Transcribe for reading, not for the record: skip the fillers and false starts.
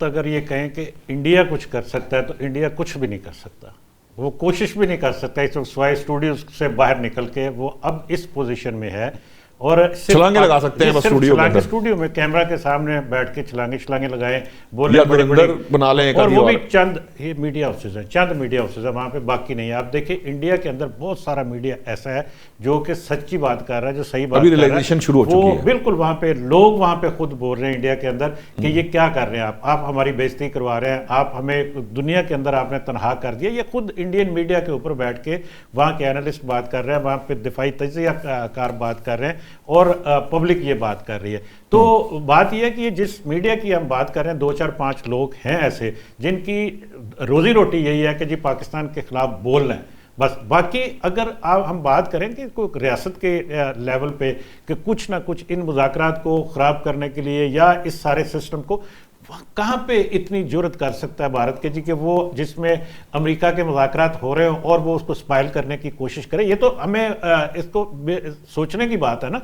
اگر یہ کہیں کہ انڈیا کچھ کر سکتا ہے تو انڈیا کچھ بھی نہیں کر سکتا، وہ کوشش بھی نہیں کر سکتا۔ اس وقت سوائے اسٹوڈیوز سے باہر نکل کے وہ اب اس پوزیشن میں ہے اور چھلانگے لگا سکتے ہیں بس اسٹوڈیو میں کیمرہ کے سامنے بیٹھ کے چھلانگے لگائیں، بولیں بڑے بڑے بنا لیں، اور وہ بھی چند یہ میڈیا ہاؤسز ہیں، چند میڈیا ہاؤسز ہیں، وہاں پہ باقی نہیں ہے۔ آپ دیکھیں انڈیا کے اندر بہت سارا میڈیا ایسا ہے جو کہ سچی بات کر رہا ہے، جو صحیح بات کر رہا ہے، ریلیگنیشن شروع ہو چکی ہے۔ بالکل وہاں پہ لوگ وہاں پہ خود بول رہے ہیں انڈیا کے اندر کہ یہ کیا کر رہے ہیں آپ ہماری بےزتی کروا رہے ہیں، آپ ہمیں دنیا کے اندر آپ نے تنہا کر دیا۔ یہ خود انڈین میڈیا کے اوپر بیٹھ کے وہاں کے انالسٹ بات کر رہے ہیں، وہاں پہ دفاعی تجزیہ کار بات کر رہے ہیں اور پبلک یہ بات کر رہی ہے۔ تو بات یہ ہے کہ جس میڈیا کی ہم بات کر رہے ہیں 2-4-5 لوگ ہیں ایسے جن کی روزی روٹی یہی ہے کہ جی پاکستان کے خلاف بول رہے ہیں بس۔ باقی اگر ہم بات کریں کہ کوئی ریاست کے لیول پہ کہ کچھ نہ کچھ ان مذاکرات کو خراب کرنے کے لیے یا اس سارے سسٹم کو کہاں پہ اتنی جرت کر سکتا ہے بھارت کے جی کہ وہ جس میں امریکہ کے مذاکرات ہو رہے ہوں اور وہ اس کو سپائل کرنے کی کوشش کرے۔ یہ تو ہمیں اس کو سوچنے کی بات ہے نا۔